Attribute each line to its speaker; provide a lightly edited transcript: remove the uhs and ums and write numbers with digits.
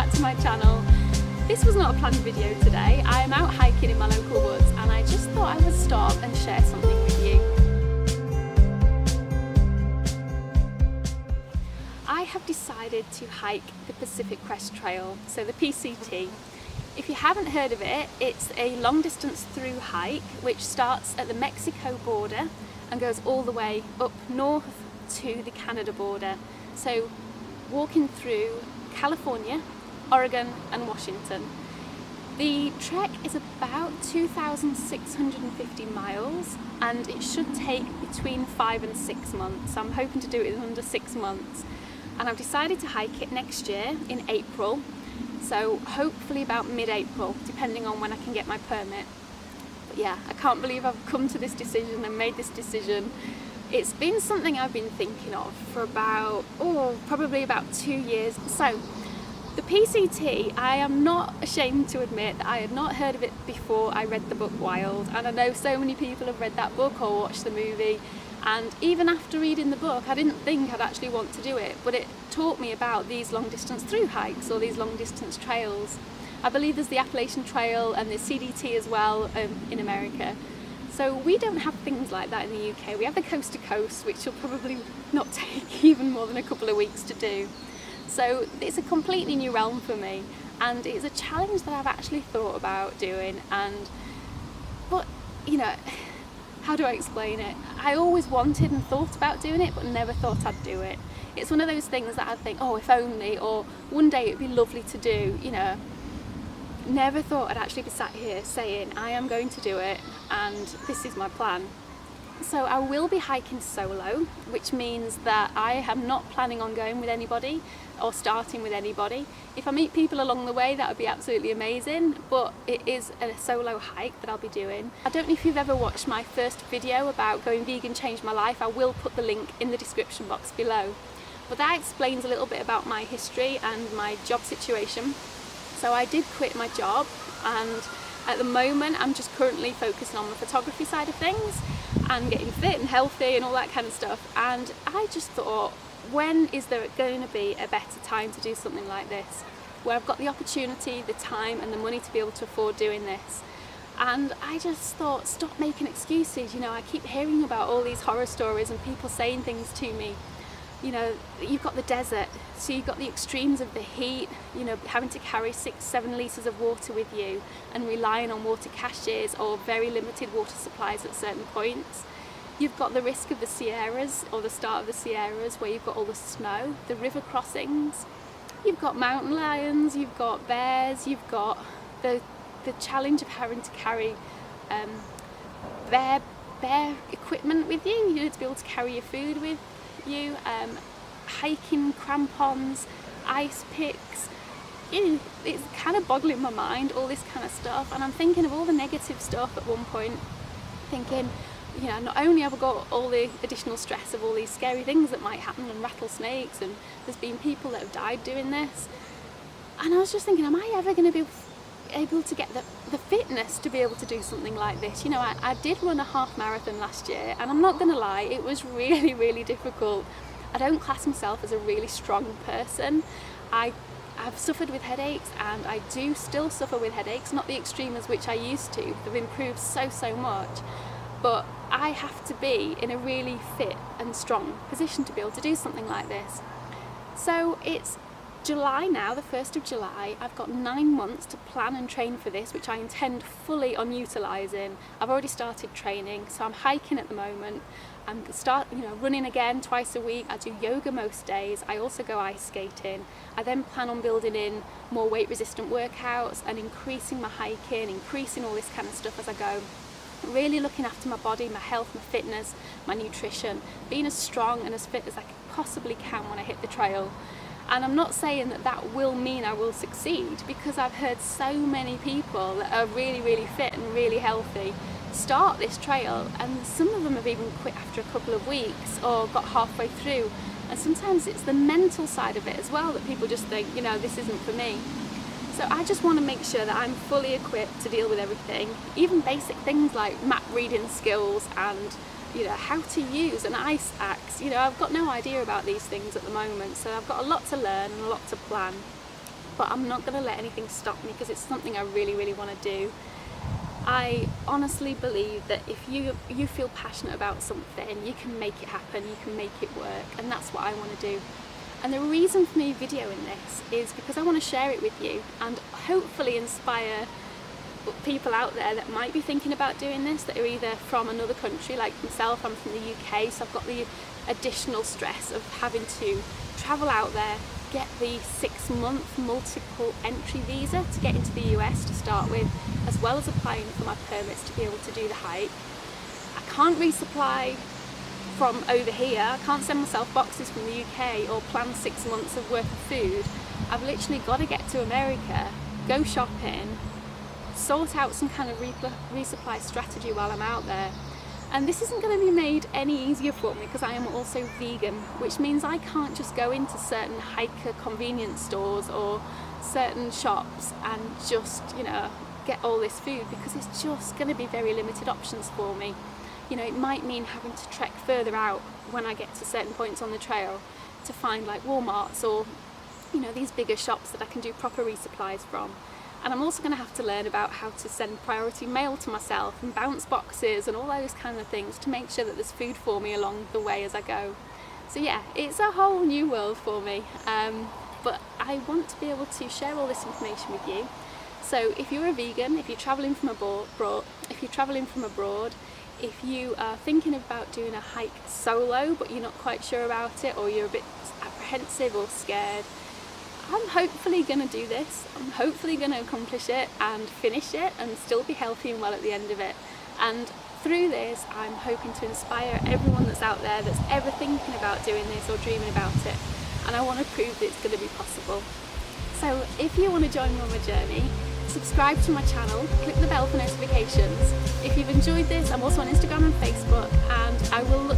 Speaker 1: back to my channel. This was not a planned video today. I am out hiking in my local woods and I just thought I would stop and share something with you. I have decided to hike the Pacific Crest Trail, so the PCT. If you haven't heard of it, it's a long distance through hike which starts at the Mexico border and goes all the way up north to the Canada border. So walking through California, Oregon and Washington. The trek is about 2,650 miles and it should take between 5 and 6 months. I'm hoping to do it in under 6 months. And I've decided to hike it next year in April. So hopefully about mid-April, depending on when I can get my permit. But yeah, I can't believe I've come to this decision and made this decision. It's been something I've been thinking of for about, probably about 2 years. So the PCT, I am not ashamed to admit that I had not heard of it before I read the book Wild. And I know so many people have read that book or watched the movie. And even after reading the book, I didn't think I'd actually want to do it, but it taught me about these long distance through hikes or these long distance trails. I believe there's the Appalachian Trail and the CDT as well in America. So we don't have things like that in the UK. We have the coast to coast, which will probably not take even more than a couple of weeks to do. So it's a completely new realm for me, and it's a challenge that I've actually thought about doing. But you know, how do I explain it? I always wanted and thought about doing it, but never thought I'd do it. It's one of those things that I think, oh, if only, or one day it'd be lovely to do, you know. Never thought I'd actually be sat here saying, I am going to do it, and this is my plan. So I will be hiking solo, which means that I am not planning on going with anybody or starting with anybody. If I meet people along the way, that would be absolutely amazing, but it is a solo hike that I'll be doing. I don't know if you've ever watched my first video about going vegan changed my life. I will put the link in the description box below. But that explains a little bit about my history and my job situation. So I did quit my job, and at the moment I'm just currently focusing on the photography side of things and getting fit and healthy and all that kind of stuff. And I just thought, when is there going to be a better time to do something like this, where I've got the opportunity, the time and the money to be able to afford doing this? And I just thought, stop making excuses. You know, I keep hearing about all these horror stories and people saying things to me. You know, you've got the desert, so you've got the extremes of the heat, you know, having to carry 6-7 litres of water with you and relying on water caches or very limited water supplies at certain points. You've got the risk of the Sierras, or the start of the Sierras, where you've got all the snow, the river crossings, you've got mountain lions, you've got bears, you've got the challenge of having to carry bare equipment with you, you know, to be able to carry your food with you, hiking crampons, ice picks. You know, it's kind of boggling my mind, all this kind of stuff, and I'm thinking of all the negative stuff at one point, thinking, you know, not only have I got all the additional stress of all these scary things that might happen and rattlesnakes, and there's been people that have died doing this, and I was just thinking, am I ever going to be able to get the fitness to be able to do something like this? You know, I did run a half marathon last year, and I'm not going to lie, it was really, really difficult. I don't class myself as a really strong person. I've suffered with headaches, and I do still suffer with headaches, not the extreme as which I used to. They've improved so much, but I have to be in a really fit and strong position to be able to do something like this. So it's July now, the 1st of July. I've got 9 months to plan and train for this, which I intend fully on utilising. I've already started training, so I'm hiking at the moment. I'm running again twice a week. I do yoga most days. I also go ice skating. I then plan on building in more weight resistant workouts and increasing my hiking, increasing all this kind of stuff as I go. Really looking after my body, my health, my fitness, my nutrition, being as strong and as fit as I possibly can when I hit the trail. And I'm not saying that that will mean I will succeed, because I've heard so many people that are really, really fit and really healthy start this trail, and some of them have even quit after a couple of weeks or got halfway through. And sometimes it's the mental side of it as well that people just think, you know, this isn't for me. So I just want to make sure that I'm fully equipped to deal with everything, even basic things like map reading skills and, you know, how to use an ice axe. You know, I've got no idea about these things at the moment, so I've got a lot to learn and a lot to plan. but I'm not going to let anything stop me because it's something I really, really want to do. I honestly believe that if you feel passionate about something, you can make it happen, you can make it work, and that's what I want to do. And the reason for me videoing this is because I want to share it with you and hopefully inspire people out there that might be thinking about doing this, that are either from another country, like myself. I'm from the UK, so I've got the additional stress of having to travel out there, get the 6-month multiple entry visa to get into the US to start with, as well as applying for my permits to be able to do the hike. I can't resupply from over here. I can't send myself boxes from the UK or plan 6 months of worth of food. I've literally got to get to America, go shopping, sort out some kind of resupply strategy while I'm out there. And this isn't going to be made any easier for me because I am also vegan, which means I can't just go into certain hiker convenience stores or certain shops and just, get all this food, because it's just going to be very limited options for me. It might mean having to trek further out when I get to certain points on the trail to find like Walmarts or, these bigger shops that I can do proper resupplies from. And I'm also going to have to learn about how to send priority mail to myself and bounce boxes and all those kind of things to make sure that there's food for me along the way as I go. So yeah, it's a whole new world for me, but I want to be able to share all this information with you. So if you're a vegan, if you're travelling from abroad, if you are thinking about doing a hike solo but you're not quite sure about it, or you're a bit apprehensive or scared, I'm hopefully going to do this. I'm hopefully going to accomplish it and finish it and still be healthy and well at the end of it. And through this, I'm hoping to inspire everyone that's out there that's ever thinking about doing this or dreaming about it. And I want to prove that it's going to be possible. So if you want to join me on my journey, subscribe to my channel, click the bell for notifications. If you've enjoyed this, I'm also on Instagram and Facebook, and I will look